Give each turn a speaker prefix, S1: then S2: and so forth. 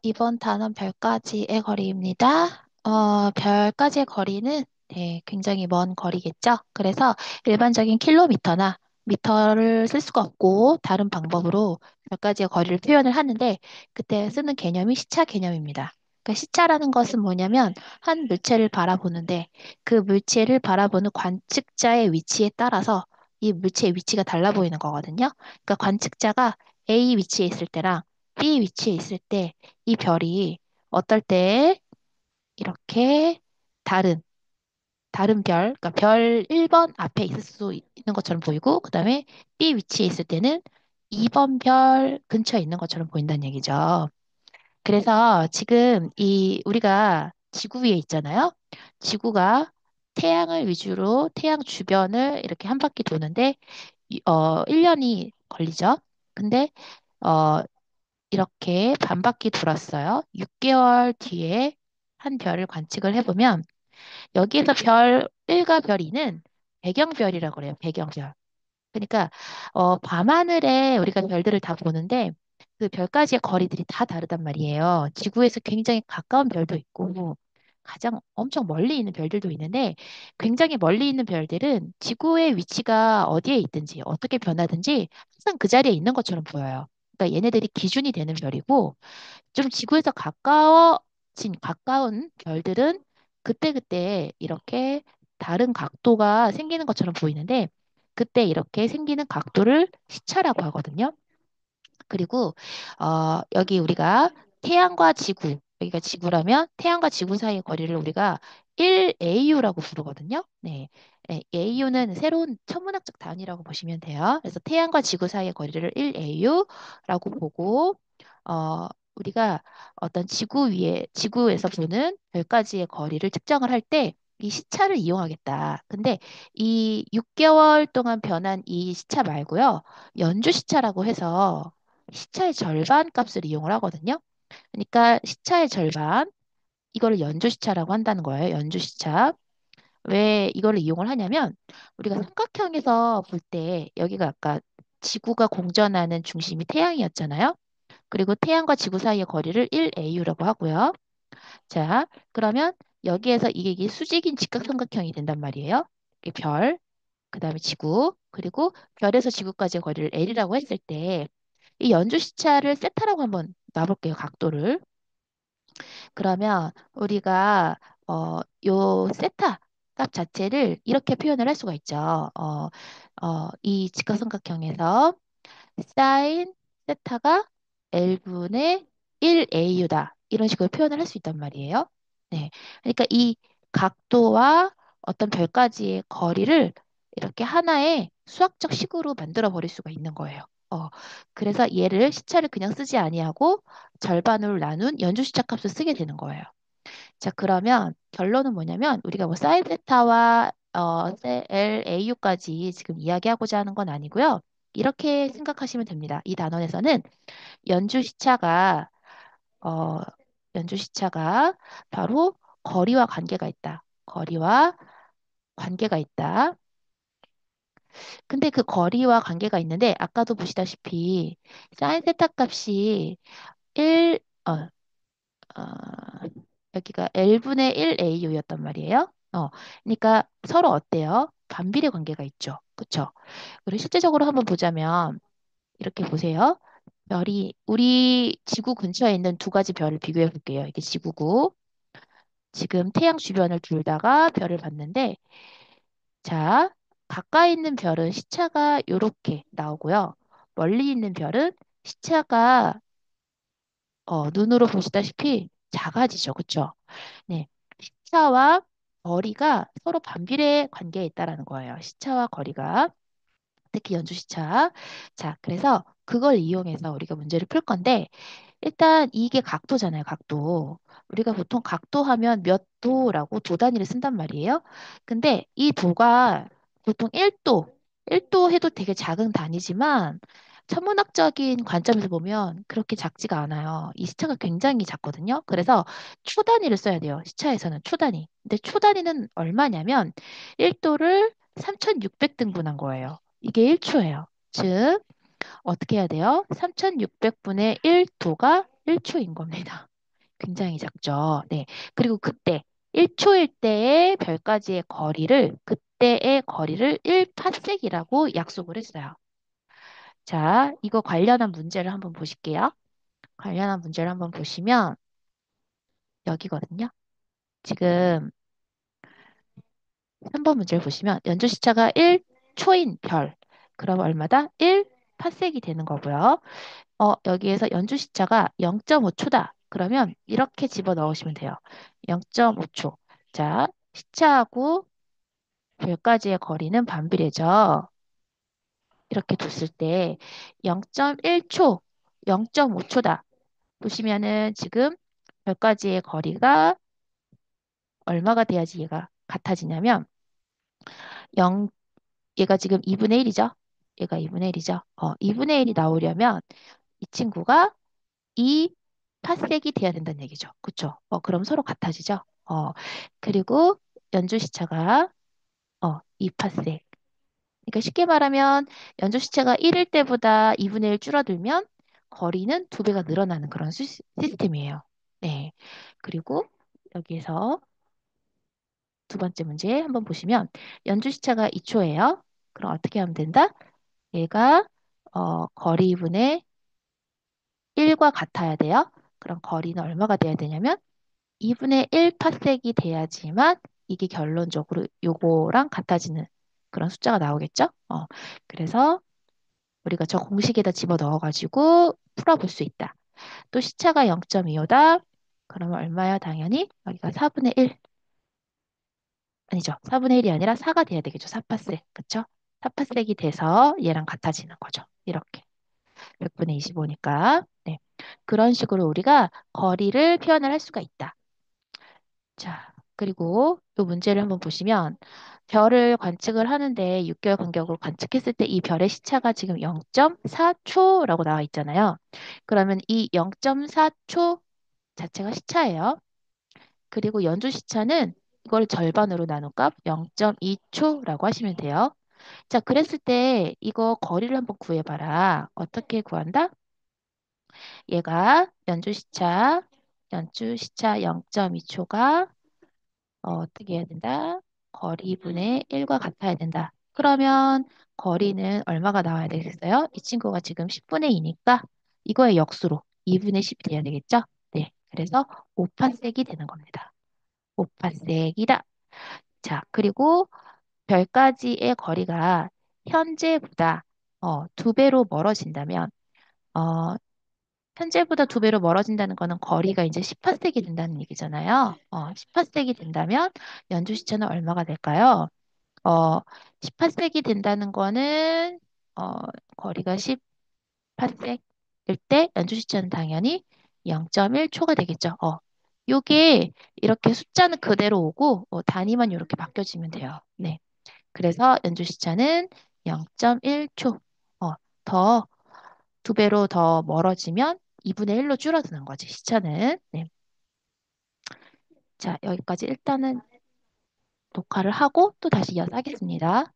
S1: 이번 단원 별까지의 거리입니다. 별까지의 거리는 네, 굉장히 먼 거리겠죠. 그래서 일반적인 킬로미터나 미터를 쓸 수가 없고 다른 방법으로 별까지의 거리를 표현을 하는데 그때 쓰는 개념이 시차 개념입니다. 그러니까 시차라는 것은 뭐냐면 한 물체를 바라보는데 그 물체를 바라보는 관측자의 위치에 따라서 이 물체의 위치가 달라 보이는 거거든요. 그러니까 관측자가 A 위치에 있을 때랑 B 위치에 있을 때 이 별이 어떨 때 이렇게 다른, 다른 별, 그러니까 별 1번 앞에 있을 수 있는 것처럼 보이고, 그 다음에 B 위치에 있을 때는 2번 별 근처에 있는 것처럼 보인다는 얘기죠. 그래서 지금 우리가 지구 위에 있잖아요. 지구가 태양을 위주로 태양 주변을 이렇게 한 바퀴 도는데, 1년이 걸리죠. 근데, 어, 이렇게 반바퀴 돌았어요. 6개월 뒤에 한 별을 관측을 해보면 여기에서 별 1과 별 2는 배경별이라고 그래요. 배경별. 그러니까 밤하늘에 우리가 별들을 다 보는데 그 별까지의 거리들이 다 다르단 말이에요. 지구에서 굉장히 가까운 별도 있고 가장 엄청 멀리 있는 별들도 있는데 굉장히 멀리 있는 별들은 지구의 위치가 어디에 있든지 어떻게 변하든지 항상 그 자리에 있는 것처럼 보여요. 그러니까 얘네들이 기준이 되는 별이고 좀 지구에서 가까운 별들은 그때그때 이렇게 다른 각도가 생기는 것처럼 보이는데 그때 이렇게 생기는 각도를 시차라고 하거든요. 그리고 여기 우리가 태양과 지구, 여기가 지구라면 태양과 지구 사이의 거리를 우리가 1AU라고 부르거든요. 네. 네, AU는 새로운 천문학적 단위라고 보시면 돼요. 그래서 태양과 지구 사이의 거리를 1AU라고 보고 우리가 어떤 지구에서 보는 별까지의 거리를 측정을 할 때 이 시차를 이용하겠다. 근데 이 6개월 동안 변한 이 시차 말고요. 연주 시차라고 해서 시차의 절반 값을 이용을 하거든요. 그러니까 시차의 절반, 이거를 연주 시차라고 한다는 거예요. 연주 시차. 왜 이거를 이용을 하냐면 우리가 삼각형에서 볼 때 여기가 아까 지구가 공전하는 중심이 태양이었잖아요. 그리고 태양과 지구 사이의 거리를 1AU라고 하고요. 자, 그러면 여기에서 이게 수직인 직각삼각형이 된단 말이에요. 이게 별, 그다음에 지구, 그리고 별에서 지구까지의 거리를 L이라고 했을 때 이 연주 시차를 세타라고 한번 놔볼게요. 각도를. 그러면 우리가 요 세타 값 자체를 이렇게 표현을 할 수가 있죠. 이 직각삼각형에서 사인 세타가 L분의 1AU다. 이런 식으로 표현을 할 수 있단 말이에요. 네. 그러니까 이 각도와 어떤 별까지의 거리를 이렇게 하나의 수학적 식으로 만들어 버릴 수가 있는 거예요. 어, 그래서 얘를 시차를 그냥 쓰지 아니하고 절반으로 나눈 연주시차 값을 쓰게 되는 거예요. 자, 그러면 결론은 뭐냐면 우리가 뭐 사인 세타와 LAU까지 지금 이야기하고자 하는 건 아니고요. 이렇게 생각하시면 됩니다. 이 단원에서는 연주 시차가 어, 연주 시차가 바로 거리와 관계가 있다. 거리와 관계가 있다. 근데 그 거리와 관계가 있는데 아까도 보시다시피 사인 세타 값이 1, 여기가 L분의 1AU였단 말이에요. 그러니까 서로 어때요? 반비례 관계가 있죠. 그렇죠? 그리고 실제적으로 한번 보자면 이렇게 보세요. 별이 우리 지구 근처에 있는 두 가지 별을 비교해 볼게요. 이게 지구고 지금 태양 주변을 돌다가 별을 봤는데 자, 가까이 있는 별은 시차가 이렇게 나오고요. 멀리 있는 별은 시차가 눈으로 보시다시피 작아지죠. 그렇죠? 네. 시차와 거리가 서로 반비례 관계에 있다라는 거예요. 시차와 거리가. 특히 연주 시차. 자, 그래서 그걸 이용해서 우리가 문제를 풀 건데 일단 이게 각도잖아요, 각도. 우리가 보통 각도 하면 몇 도라고 도 단위를 쓴단 말이에요. 근데 이 도가 보통 1도, 1도 해도 되게 작은 단위지만 천문학적인 관점에서 보면 그렇게 작지가 않아요. 이 시차가 굉장히 작거든요. 그래서 초 단위를 써야 돼요. 시차에서는 초 단위. 근데 초 단위는 얼마냐면 1도를 3600등분한 거예요. 이게 1초예요. 즉 어떻게 해야 돼요? 3600분의 1도가 1초인 겁니다. 굉장히 작죠. 네. 그리고 그때 1초일 때의 별까지의 거리를 그때의 거리를 1파섹이라고 약속을 했어요. 자, 이거 관련한 문제를 한번 보실게요. 관련한 문제를 한번 보시면 여기거든요. 지금 3번 문제를 보시면 연주 시차가 1초인 별. 그럼 얼마다? 1파섹이 되는 거고요. 여기에서 연주 시차가 0.5초다. 그러면 이렇게 집어 넣으시면 돼요. 0.5초. 자, 시차하고 별까지의 거리는 반비례죠. 이렇게 뒀을 때 0.1초, 0.5초다. 보시면은 지금 별까지의 거리가 얼마가 돼야지 얘가 같아지냐면 0, 얘가 지금 2분의 1이죠. 얘가 2분의 1이죠. 2분의 1이 나오려면 이 친구가 2파섹이 돼야 된다는 얘기죠. 그쵸? 그럼 서로 같아지죠. 그리고 연주 시차가 2파섹. 그러니까 쉽게 말하면 연주 시차가 1일 때보다 2분의 1 줄어들면 거리는 2배가 늘어나는 그런 시스템이에요. 네. 그리고 여기에서 두 번째 문제 한번 보시면 연주 시차가 2초예요. 그럼 어떻게 하면 된다? 얘가 거리분의 1과 같아야 돼요. 그럼 거리는 얼마가 돼야 되냐면 2분의 1 파섹이 돼야지만 이게 결론적으로 요거랑 같아지는 그런 숫자가 나오겠죠? 그래서 우리가 저 공식에다 집어 넣어가지고 풀어볼 수 있다. 또 시차가 0.25다. 그러면 얼마야? 당연히 여기가 4분의 1. 아니죠. 4분의 1이 아니라 4가 돼야 되겠죠. 4파섹. 그쵸? 4파섹이 돼서 얘랑 같아지는 거죠. 이렇게. 몇 분의 25니까. 네. 그런 식으로 우리가 거리를 표현을 할 수가 있다. 자, 그리고 이 문제를 한번 보시면 별을 관측을 하는데 6개월 간격으로 관측했을 때 이 별의 시차가 지금 0.4초라고 나와 있잖아요. 그러면 이 0.4초 자체가 시차예요. 그리고 연주 시차는 이걸 절반으로 나눌까 0.2초라고 하시면 돼요. 자, 그랬을 때 이거 거리를 한번 구해봐라. 어떻게 구한다? 얘가 연주 시차 0.2초가 어떻게 해야 된다? 거리분의 1과 같아야 된다. 그러면 거리는 얼마가 나와야 되겠어요? 이 친구가 지금 10분의 2니까 이거의 역수로 2분의 10이 돼야 되겠죠? 네. 그래서 5파섹이 되는 겁니다. 5파섹이다. 자, 그리고 별까지의 거리가 현재보다 2배로 멀어진다면 어, 현재보다 2배로 멀어진다는 거는 거리가 이제 10파섹이 된다는 얘기잖아요. 10파섹이 된다면 연주 시차는 얼마가 될까요? 10파섹이 된다는 거는 어, 거리가 10파섹일 때 연주 시차는 당연히 0.1초가 되겠죠. 요게 이렇게 숫자는 그대로 오고 단위만 이렇게 바뀌어지면 돼요. 네. 그래서 연주 시차는 0.1초. 더 2배로 더 멀어지면 2분의 1로 줄어드는 거지, 시차는. 네. 자, 여기까지 일단은 녹화를 하고 또 다시 이어서 하겠습니다.